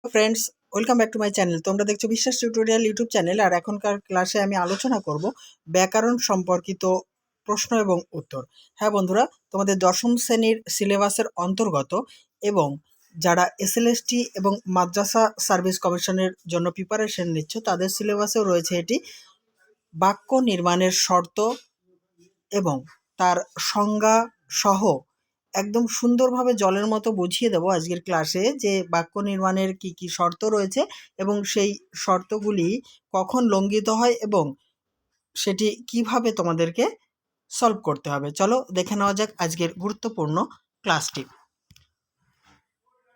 Friends, welcome back to my channel. তোমরা দেখছো বিশ্বাস টিউটোরিয়াল ইউটিউব চ্যানেল। আর এখনকার ক্লাসে আমি আলোচনা করব ব্যাকরণ সম্পর্কিত প্রশ্ন এবং উত্তর। হ্যাঁ বন্ধুরা, তোমাদের দশম শ্রেণীর সিলেবাসের অন্তর্গত এবং যারা এসএলএসটি এবং মাদ্রাসা সার্ভিস কমিশনের জন্য প্রিপারেশন নিচ্ছ তাদের সিলেবাসেও রয়েছে এটি। বাক্য নির্মাণের শর্ত এবং তার সংজ্ঞা সহ একদম সুন্দরভাবে জলের মতো বুঝিয়ে দেবো আজকের ক্লাসে যে বাক্য নির্মাণের কি কি শর্ত রয়েছে এবং সেই শর্তগুলি কখন লঙ্ঘিত হয় এবং সেটি কিভাবে তোমাদেরকে সলভ করতে হবে। চলো দেখে নেওয়া যাক আজকের গুরুত্বপূর্ণ ক্লাসটি।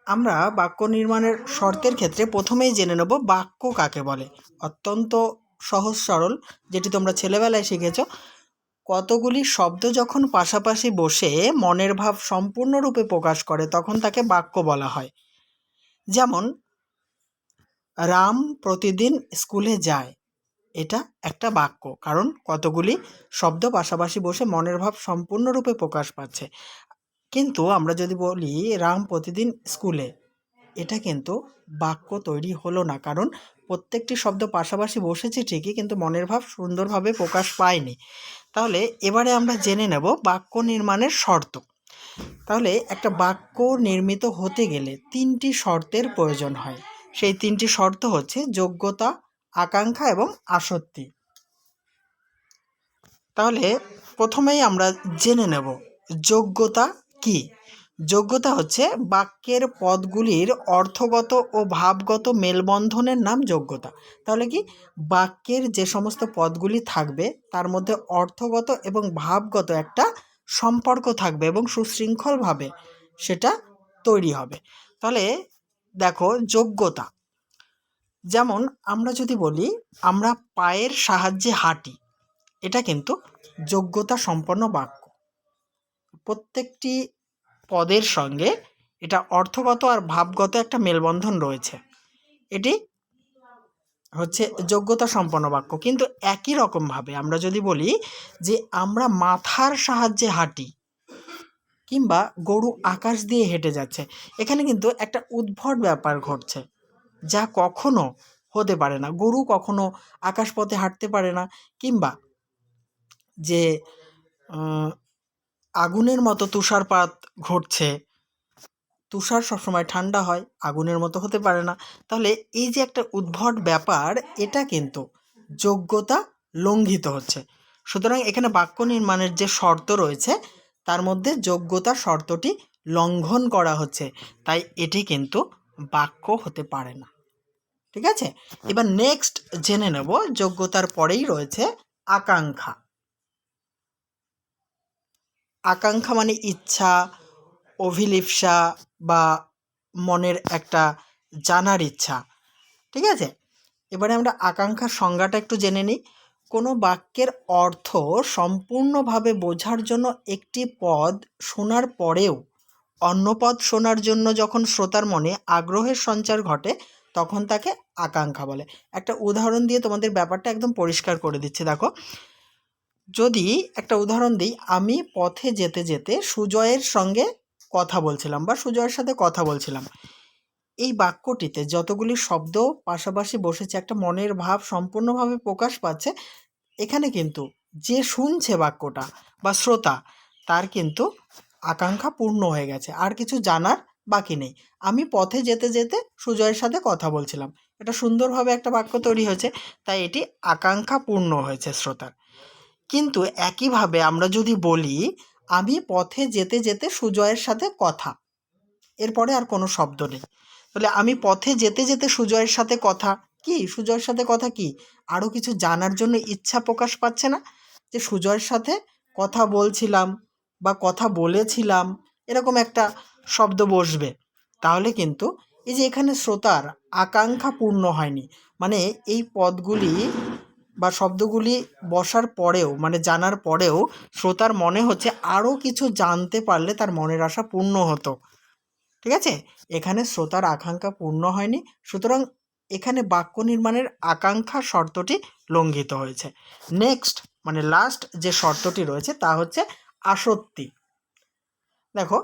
আমরা বাক্য নির্মাণের শর্তের ক্ষেত্রে প্রথমেই জেনে নেব বাক্য কাকে বলে। অত্যন্ত সহজ সরল, যেটি তোমরা ছেলেবেলায় শিখেছো। কতগুলি শব্দ যখন পাশাপাশি বসে মনের ভাব সম্পূর্ণরূপে প্রকাশ করে তখন তাকে বাক্য বলা হয়। যেমন রাম প্রতিদিন স্কুলে যায়, এটা একটা বাক্য, কারণ কতগুলি শব্দ পাশাপাশি বসে মনের ভাব সম্পূর্ণরূপে প্রকাশ পাচ্ছে। কিন্তু আমরা যদি বলি রাম প্রতিদিন স্কুলে, এটা কিন্তু বাক্য তৈরি হলো না, কারণ প্রত্যেকটি শব্দ পাশাপাশি বসেছে ঠিকই, কিন্তু মনের ভাব সুন্দরভাবে প্রকাশ পায়নি। তাহলে এবারে আমরা জেনে নেব বাক্য নির্মাণের শর্ত। তাহলে একটা বাক্য নির্মিত হতে গেলে তিনটি শর্তের প্রয়োজন হয়। সেই তিনটি শর্ত হচ্ছে যোগ্যতা, আকাঙ্ক্ষা এবং আসক্তি। তাহলে প্রথমেই আমরা জেনে নেব যোগ্যতা কি। যোগ্যতা হচ্ছে বাক্যের পদগুলির অর্থগত ও ভাবগত মেলবন্ধনের নাম যোগ্যতা। তাহলে কি, বাক্যের যে সমস্ত পদগুলি থাকবে তার মধ্যে অর্থগত এবং ভাবগত একটা সম্পর্ক থাকবে এবং সুশৃঙ্খলভাবে সেটা তৈরি হবে। তাহলে দেখো, যোগ্যতা যেমন আমরা যদি বলি আমরা পায়ের সাহায্যে হাঁটি, এটা কিন্তু যোগ্যতা সম্পন্ন বাক্য। প্রত্যেকটি পদের সঙ্গে এটা অর্থগত আর ভাবগত একটা মেলবন্ধন রয়েছে, এটি হচ্ছে যোগ্যতা সম্পন্ন বাক্য। কিন্তু একই রকমভাবে আমরা যদি বলি যে আমরা মাথার সাহায্যে হাঁটি কিংবা গরু আকাশ দিয়ে হেঁটে যাচ্ছে, এখানে কিন্তু একটা উদ্ভট ব্যাপার ঘটছে, যা কখনো হতে পারে না। গরু কখনো আকাশপথে হাঁটতে পারে না, কিংবা যে আগুনের মতো তুষারপাত ঘটছে, তুষার সবসময় ঠান্ডা হয়, আগুনের মতো হতে পারে না। তাহলে এই যে একটা উদ্ভট ব্যাপার, এটা কিন্তু যোগ্যতা লঙ্ঘিত হচ্ছে। সুতরাং এখানে বাক্য নির্মাণের যে শর্ত রয়েছে তার মধ্যে যোগ্যতা শর্তটি লঙ্ঘন করা হচ্ছে, তাই এটি কিন্তু বাক্য হতে পারে না। ঠিক আছে, এবার নেক্সট জেনে নেব যোগ্যতার পরেই রয়েছে আকাঙ্ক্ষা। আকাঙ্ক্ষা মানে ইচ্ছা, অভিলিপ্সা বা মনের একটা জানার ইচ্ছা। ঠিক আছে, এবারে আমরা আকাঙ্ক্ষার সংজ্ঞাটা একটু জেনে নিই। কোনো বাক্যের অর্থ সম্পূর্ণভাবে বোঝার জন্য একটি পদ শোনার পরেও অন্য পদ শোনার জন্য যখন শ্রোতার মনে আগ্রহের সঞ্চার ঘটে তখন তাকে আকাঙ্ক্ষা বলে। একটা উদাহরণ দিয়ে তোমাদের ব্যাপারটা একদম পরিষ্কার করে দিচ্ছি। দেখো, যদি একটা উদাহরণ দিই, আমি পথে যেতে যেতে সুজয়ের সঙ্গে কথা বলছিলাম বা সুজয়ের সাথে কথা বলছিলাম, এই বাক্যটিতে যতগুলি শব্দ পাশাপাশি বসেছে একটা মনের ভাব সম্পূর্ণভাবে প্রকাশ পাচ্ছে। এখানে কিন্তু যে শুনছে বাক্যটা বা শ্রোতা, তার কিন্তু আকাঙ্ক্ষা পূর্ণ হয়ে গেছে, আর কিছু জানার বাকি নেই। আমি পথে যেতে যেতে সুজয়ের সাথে কথা বলছিলাম, এটা সুন্দরভাবে একটা বাক্য তৈরি হয়েছে, তাই এটি আকাঙ্ক্ষা পূর্ণ হয়েছে শ্রোতার। কিন্তু একইভাবে আমরা যদি বলি আমি পথে যেতে যেতে সুজয়ের সাথে কথা, এরপরে আর কোনো শব্দ নেই, তাহলে আমি পথে যেতে যেতে সুজয়ের সাথে কথা, কি সুজয়ের সাথে কথা কি, আরও কিছু জানার জন্য ইচ্ছা প্রকাশ পাচ্ছে না, যে সুজয়ের সাথে কথা বলছিলাম বা কথা বলেছিলাম, এরকম একটা শব্দ বসবে। তাহলে কিন্তু এই যে এখানে শ্রোতার আকাঙ্ক্ষা পূর্ণ হয়নি, মানে এই পদগুলি বা শব্দগুলি বসার পরেও, মানে জানার পরেও শ্রোতার মনে হচ্ছে আরও কিছু জানতে পারলে তার মনের আশা পূর্ণ হতো। ঠিক আছে, এখানে শ্রোতার আকাঙ্ক্ষা পূর্ণ হয়নি, সুতরাং এখানে বাক্য নির্মাণের আকাঙ্ক্ষা শর্তটি লঙ্ঘিত হয়েছে। নেক্সট মানে লাস্ট যে শর্তটি রয়েছে তা হচ্ছে আসক্তি। দেখো,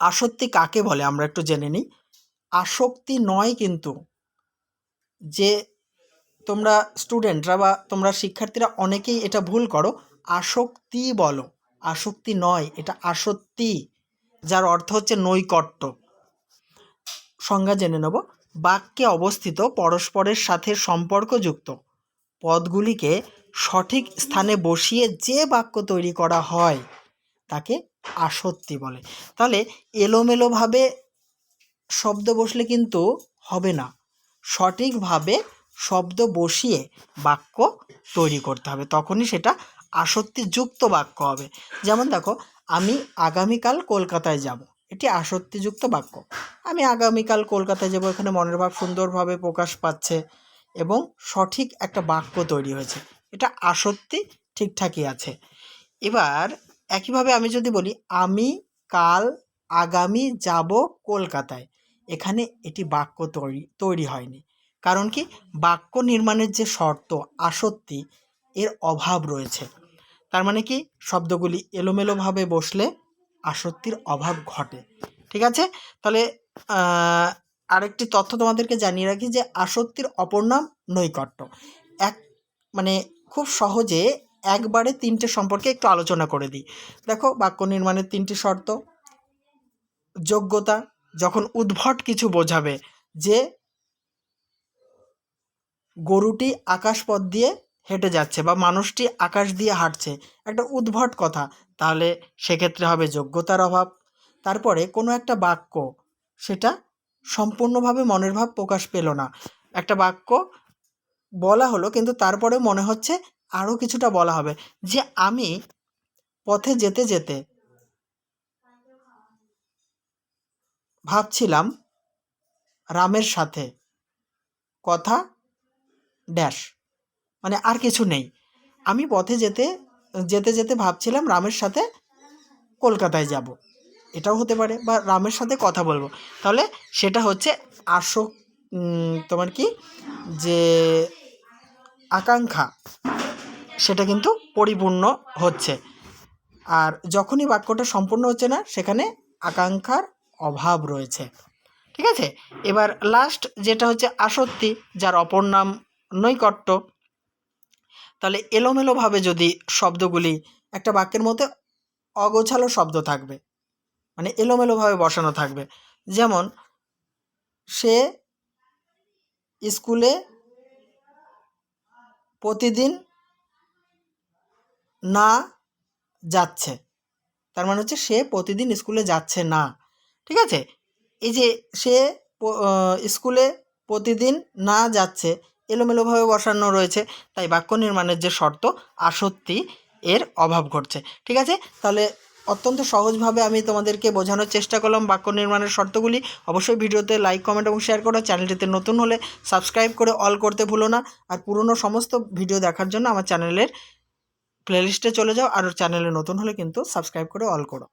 আসক্তি কাকে বলে আমরা একটু জেনে নিই। আসক্তি নয় কিন্তু। যে তোমরা স্টুডেন্টরা বা তোমরা শিক্ষার্থীরা অনেকেই এটা ভুল করো, আসক্তি বলো, আসক্তি নয়, এটা আসক্তি, যার অর্থ হচ্ছে নৈকট্য। সংজ্ঞা জেনে নেব। বাক্যে অবস্থিত পরস্পরের সাথে সম্পর্কযুক্ত পদগুলিকে সঠিক স্থানে বসিয়ে যে বাক্য তৈরি করা হয় তাকে আসক্তি বলে। তাহলে এলোমেলোভাবে শব্দ বসলে কিন্তু হবে না, সঠিকভাবে শব্দ বসিয়ে বাক্য তৈরি করতে হবে, তখনই সেটা আসক্তিযুক্ত বাক্য হবে। যেমন দেখো, আমি আগামীকাল কলকাতায় যাব, এটি আসক্তিযুক্ত বাক্য। আমি আগামীকাল কলকাতায় যাব, এখানে মনের ভাব সুন্দরভাবে প্রকাশ পাচ্ছে এবং সঠিক একটা বাক্য তৈরি হয়েছে, এটা আসক্তি ঠিকঠাকই আছে। এবার একইভাবে আমি যদি বলি আমি কাল আগামী যাব কলকাতায়, এখানে এটি বাক্য তৈরি হয়নি। কারণ কি, বাক্য নির্মাণের যে শর্ত আসক্তি, এর অভাব রয়েছে। তার মানে কি, শব্দগুলি এলোমেলোভাবে বসলে আসক্তির অভাব ঘটে। ঠিক আছে, তাহলে আরেকটি তথ্য তোমাদেরকে জানিয়ে রাখি যে আসক্তির অপর নাম নৈকট্য। মানে খুব সহজে একবারে 3টে সম্পর্কে একটু আলোচনা করে দিই। দেখো, বাক্য নির্মাণের 3টি শর্ত। যোগ্যতা, যখন উদ্ভট কিছু বোঝাবে, যে গরুটি আকাশপথ দিয়ে হেঁটে যাচ্ছে বা মানুষটি আকাশ দিয়ে হাঁটছে, একটা উদ্ভট কথা, তাহলে সেক্ষেত্রে হবে যোগ্যতার অভাব। তারপরে কোনো একটা বাক্য সেটা সম্পূর্ণভাবে মনের ভাব প্রকাশ পেল না, একটা বাক্য বলা হলো কিন্তু তারপরে মনে হচ্ছে আরও কিছুটা বলা হবে, যে আমি পথে যেতে যেতে ভাবছিলাম রামের সাথে কথা ড্যাশ, মানে আর কিছু নেই, আমি পথে যেতে যেতে যেতে ভাবছিলাম রামের সাথে কলকাতায় যাব, এটাও হতে পারে, বা রামের সাথে কথা বলবো, তাহলে সেটা হচ্ছে তোমার কি যে আকাঙ্ক্ষা, সেটা কিন্তু পরিপূর্ণ হচ্ছে। আর যখনই বাক্যটা সম্পূর্ণ হচ্ছে না, সেখানে আকাঙ্ক্ষার অভাব রয়েছে। ঠিক আছে, এবার লাস্ট যেটা হচ্ছে আসক্তি, যার অপর নাম নৈকট্য। তাহলে এলোমেলোভাবে যদি শব্দগুলি, একটা বাক্যের মধ্যে অগোছালো শব্দ থাকবে, মানে এলোমেলোভাবে বসানো থাকবে। যেমন, সে স্কুলে প্রতিদিন না যাচ্ছে, তার মানে হচ্ছে সে প্রতিদিন স্কুলে যাচ্ছে না। ঠিক আছে, এই যে সে স্কুলে প্রতিদিন না যাচ্ছে, এলোমেলোভাবে বসানো রয়েছে, তাই বাক্য নির্মাণের যে শর্ত আসক্তি, এর অভাব ঘটছে। ঠিক আছে, তাহলে অত্যন্ত সহজভাবে আমি তোমাদেরকে বোঝানোর চেষ্টা করলাম বাক্য নির্মাণের শর্তগুলি। অবশ্যই ভিডিওতে লাইক, কমেন্ট এবং শেয়ার করো। চ্যানেলটিতে নতুন হলে সাবস্ক্রাইব করে অল করতে ভুলো না। আর পুরনো সমস্ত ভিডিও দেখার জন্য আমার চ্যানেলের প্লেলিস্টে চলে যাও, আর চ্যানেলে নতুন হলে কিন্তু সাবস্ক্রাইব করে অল করো।